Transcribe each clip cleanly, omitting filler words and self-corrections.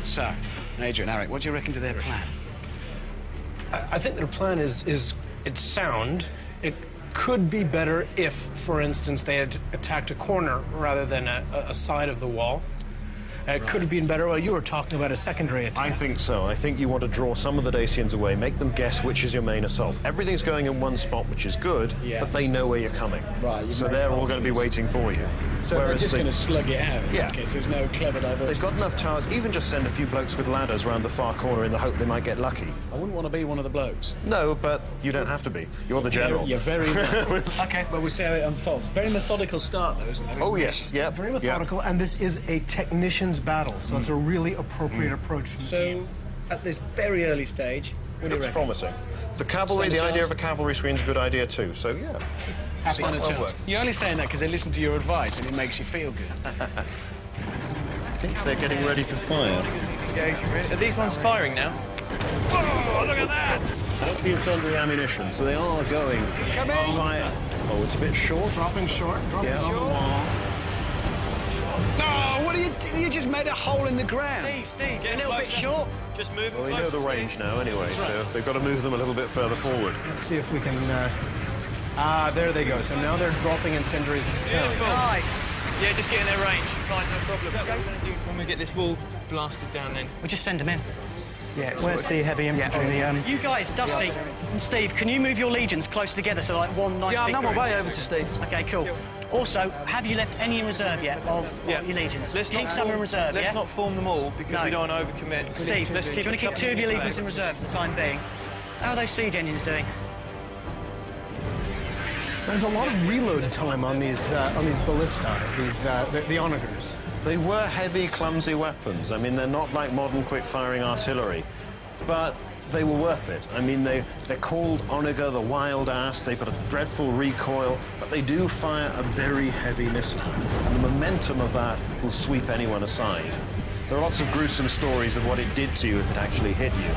So, Adrian, Eric, what do you reckon to their plan? I think their plan is it's sound. It could be better if, for instance, they had attacked a corner rather than a side of the wall. It could have been better. Well, you were talking about a secondary attack. I think so. I think you want to draw some of the Dacians away, make them guess which is your main assault. Everything's going in one spot, which is good, but they know where you're coming. Right. So they're all going to be waiting for you. So they're just going to slug it out. Yeah. Because there's no clever diversion. They've got enough towers. Even just send a few blokes with ladders round the far corner in the hope they might get lucky. I wouldn't want to be one of the blokes. No, but you don't have to be. You're the general. You're very... OK, well, we'll see how it unfolds. Very methodical start, though, isn't it? Oh, yes. Yeah. Very methodical, and this is a technician's battle, so it's a really appropriate approach from the team. So, at this very early stage, what do you Looks reckon? promising. The cavalry, the idea of a cavalry screen's a good idea too, so yeah. Stand a chance. You're only saying that because they listen to your advice and it makes you feel good. I think they're getting ready to fire. Are these ones firing now? Oh, look at that! That's the incendiary ammunition, so they are going. Come in! Fire. Oh, it's a bit short. Dropping short. Dropping Yeah. on the wall. No, what are you doing? You just made a hole in the ground. Steve, a little bit short. Just move them Well, we know the range now anyway, so they've got to move them a little bit further forward. Let's see if we can... there they go. So now they're dropping incendiaries into town. Nice. Yeah, just get in their range. Fine, no problem. What are we going to do when we get this wall blasted down then? We'll just send them in. Yeah. Where's the heavy infantry? You guys, Dusty and Steve, can you move your legions closer together so like one nice Yeah, big I'm on group? my way over to Steve's. OK, cool. Also, have you left any in reserve yet of your legions? Keep some in reserve, Let's not form them all because we don't want to overcommit. Steve, do you want to keep 2 of your legions in reserve for the time being? How are those siege engines doing? There's a lot of reload time on these ballistae, the onagers. They were heavy, clumsy weapons. I mean, they're not like modern quick-firing artillery, but they were worth it. I mean, they're called onager, the wild ass. They've got a dreadful recoil, but they do fire a very heavy missile. And the momentum of that will sweep anyone aside. There are lots of gruesome stories of what it did to you if it actually hit you.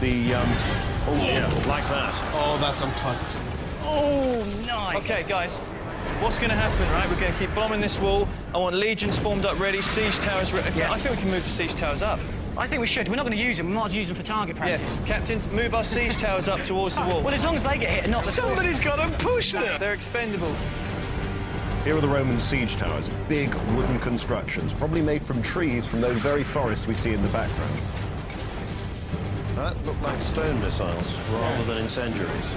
Oh, yeah, like that. Oh, that's unpleasant. Oh, nice. OK, guys, what's going to happen, right? We're going to keep bombing this wall. I want legions formed up ready, siege towers ready. Yeah. I think we can move the siege towers up. I think we should. We're not going to use them. We might as well use them for target practice. Yeah. Captains, move our siege towers up towards the wall. Well, as long as they get hit and not the... Somebody's got to push them! They're expendable. Here are the Roman siege towers, big wooden constructions, probably made from trees from those very forests we see in the background. That looked like stone missiles rather than incendiaries.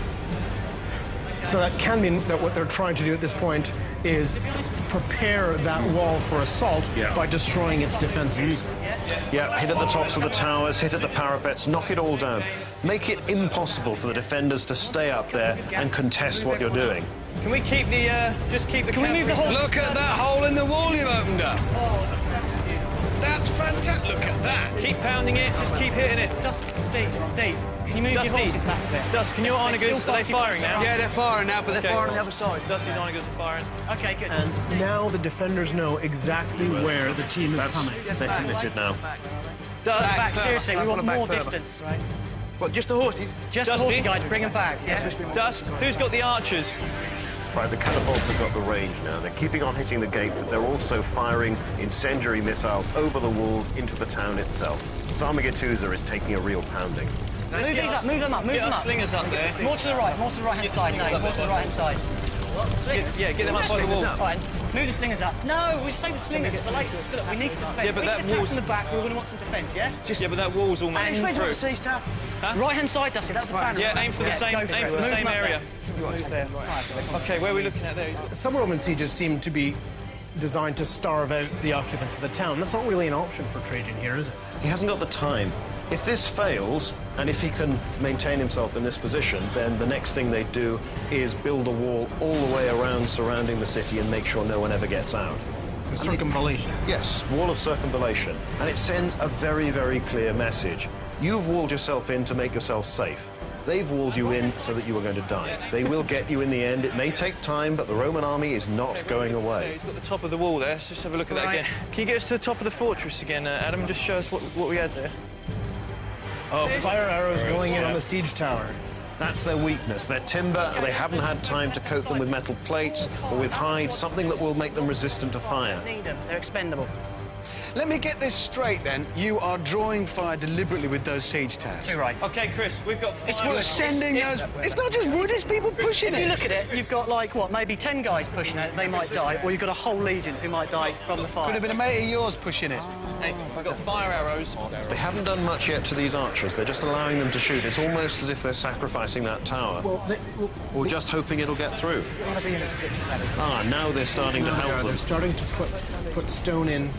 So that can mean that what they're trying to do at this point is prepare that wall for assault by destroying its defenses. Yeah, hit at the tops of the towers, hit at the parapets, knock it all down. Make it impossible for the defenders to stay up there and contest what you're doing. Can we keep the, just keep the... Can we move the horse? Look at that hole in the wall you've opened up. That's fantastic. Look at that. Keep pounding it, just keep hitting it. Steve, can you move your horses back a bit? Dust, can your onagers, are they firing now? Yeah, they're firing now, but they're firing on the other side. Dusty's onagers are firing. OK, good. And now the defenders know exactly where the team is coming. They're committed now. Dust, back, further. seriously, we want Back more further. distance, right? What, just the horses? Just Dusty? the horses, guys, bring them back, yeah? Dust, who's got the archers? Right, the catapults have got the range now. They're keeping on hitting the gate, but they're also firing incendiary missiles over the walls into the town itself. Sarmizegetusa is taking a real pounding. Move these up, move them up, move Get them our up. slingers up there. More to the right-hand side, slingers no, up more to there. the right-hand side. Yeah, get them up by the wall. Fine. Move the slingers up. No, we save the slingers for later. Look, we need some defence. Yeah, but If we that attack wall's... from the back, we're going to want some defence, yeah? Yeah, but that wall's all managed through. Right-hand side, Dusty, that's a banner. Yeah, aim for the same, go for aim it. for the Move same them up area. there. OK, where are we looking at there? Some Roman sieges seem to be designed to starve out the occupants of the town. That's not really an option for Trajan here, is it? He hasn't got the time. If this fails, and if he can maintain himself in this position, then the next thing they do is build a wall all the way around surrounding the city and make sure no one ever gets out. The circumvallation. Yes, wall of circumvallation. And it sends a very, very clear message. You've walled yourself in to make yourself safe. They've walled you in so that you are going to die. They will get you in the end. It may take time, but the Roman army is not going away. He's got the top of the wall there. Let's just have a look at that again. Can you get us to the top of the fortress again, Adam, and just show us what we had there? Oh, fire arrows going in on the siege tower. That's their weakness. Their timber, they haven't had time to coat them with metal plates or with hides, something that will make them resistant to fire. Need them, they're expendable. Let me get this straight, then. You are drawing fire deliberately with those siege towers. You're right. OK, Chris, we've got... It's We're sending those... It's not just wood, it's people pushing If it. you look at it, you've got, like, what, maybe 10 guys pushing it, they might die, or you've got a whole legion who might die from the fire. Could have been a mate of yours pushing it. Hey, we've got fire arrows. They haven't done much yet to these archers. They're just allowing them to shoot. It's almost as if they're sacrificing that tower. Or just hoping it'll get through. Now they're starting to help them. They're starting to put stone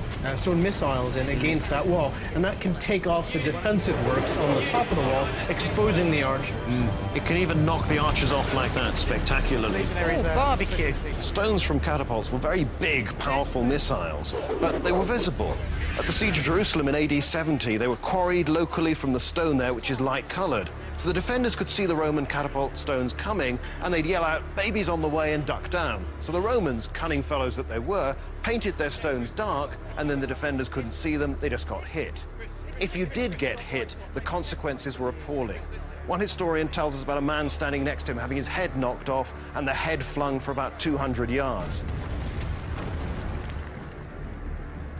missiles in against that wall, and that can take off the defensive works on the top of the wall, exposing the archers. It can even knock the archers off like that spectacularly. Barbecue. Stones from catapults were very big, powerful missiles, but they were visible. At the Siege of Jerusalem in AD 70, they were quarried locally from the stone there, which is light-coloured. So the defenders could see the Roman catapult stones coming, and they'd yell out, "Baby's on the way," and duck down. So the Romans, cunning fellows that they were, painted their stones dark, and then the defenders couldn't see them, they just got hit. If you did get hit, the consequences were appalling. One historian tells us about a man standing next to him having his head knocked off and the head flung for about 200 yards.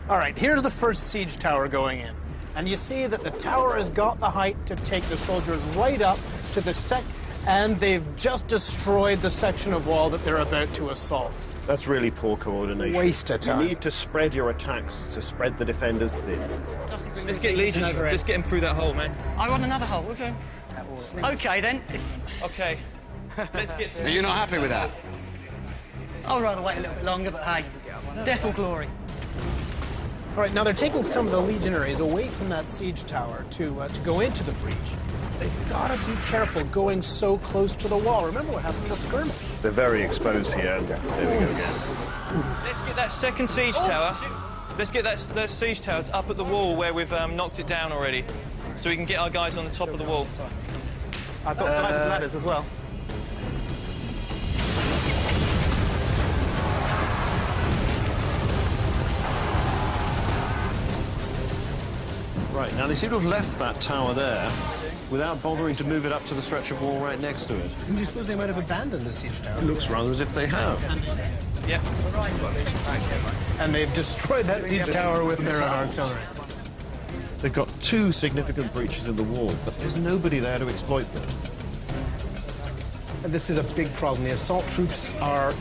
All right, here's the first siege tower going in. And you see that the tower has got the height to take the soldiers right up to the and they've just destroyed the section of wall that they're about to assault. That's really poor coordination. Waste of time. You need to spread your attacks to spread the defenders thin. Let's get legions. Let's get him through that hole, man. I want another hole, OK. OK, then. OK. Let's get some... Are you not happy with that? I'd rather wait a little bit longer, but hey, death or glory. All right, now they're taking some of the legionaries away from that siege tower to go into the breach. They've got to be careful going so close to the wall. Remember what happened in the skirmish? They're very exposed here. There we go again. Let's get that second siege tower. Let's get those siege towers up at the wall where we've knocked it down already, so we can get our guys on the top of the wall. I've got guys with ladders as well. Right, now they seem to have left that tower there without bothering to move it up to the stretch of wall right next to it. And do you suppose they might have abandoned the siege tower? It looks rather as if they have. Yep. And they've destroyed that siege tower with their own artillery. They've got two significant breaches in the wall, but there's nobody there to exploit them. And this is a big problem. The assault troops are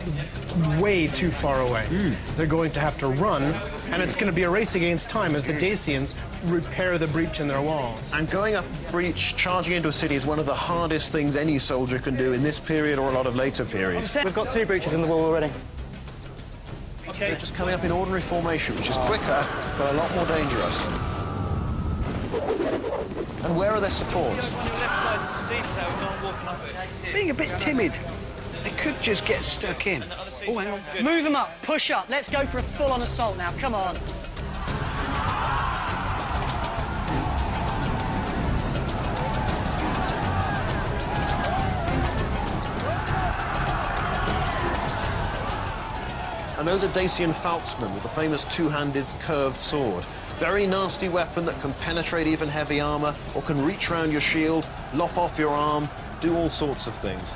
way too far away. They're going to have to run, and it's going to be a race against time as the Dacians repair the breach in their walls. And going up a breach, charging into a city, is one of the hardest things any soldier can do in this period or a lot of later periods. We've got two breaches in the wall already. They're just coming up in ordinary formation, which is quicker, but a lot more dangerous. And where are their supports? On the left side is the siege tower, no one walking up it. Being a bit timid. They could just get stuck in. Oh, hang on. Move them up, push up. Let's go for a full-on assault now. Come on. And those are Dacian falxmen with the famous two-handed curved sword. Very nasty weapon that can penetrate even heavy armour or can reach round your shield, lop off your arm, do all sorts of things.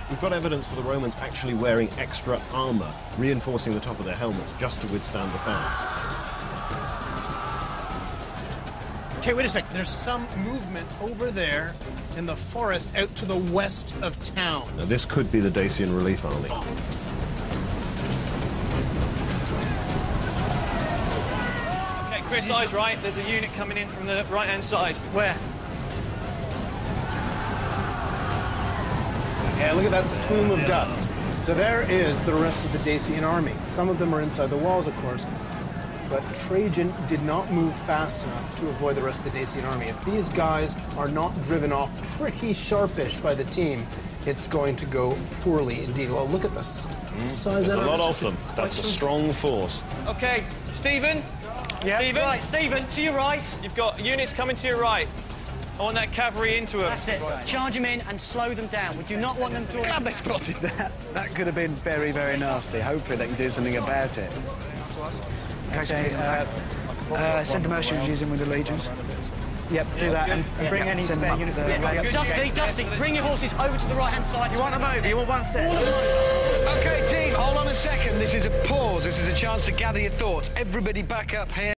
We've got evidence for the Romans actually wearing extra armour, reinforcing the top of their helmets just to withstand the fangs. Okay, wait a sec. There's some movement over there in the forest out to the west of town. Now, this could be the Dacian relief army. Okay, Chris, eyes right. There's a unit coming in from the right-hand side. Where? Yeah, look at that plume of dust. So there is the rest of the Dacian army. Some of them are inside the walls, of course, but Trajan did not move fast enough to avoid the rest of the Dacian army. If these guys are not driven off pretty sharpish by the team, it's going to go poorly indeed. Well, look at this size. There's a lot of them. That's a strong force. Okay, Stephen. Yeah, Stephen. right, Stephen, to your right. You've got units coming to your right. I want that cavalry into them. That's it. Charge them in and slow them down. We do not want them drawing. Glad they spotted that. That could have been very, very nasty. Hopefully they can do something about it. Okay, send the mercenaries in with the legions. Yep, do that and bring any spare units. Dusty, bring your horses over to the right-hand side. You want them over? You want one set? OK, team, hold on a second. This is a pause. This is a chance to gather your thoughts. Everybody back up here.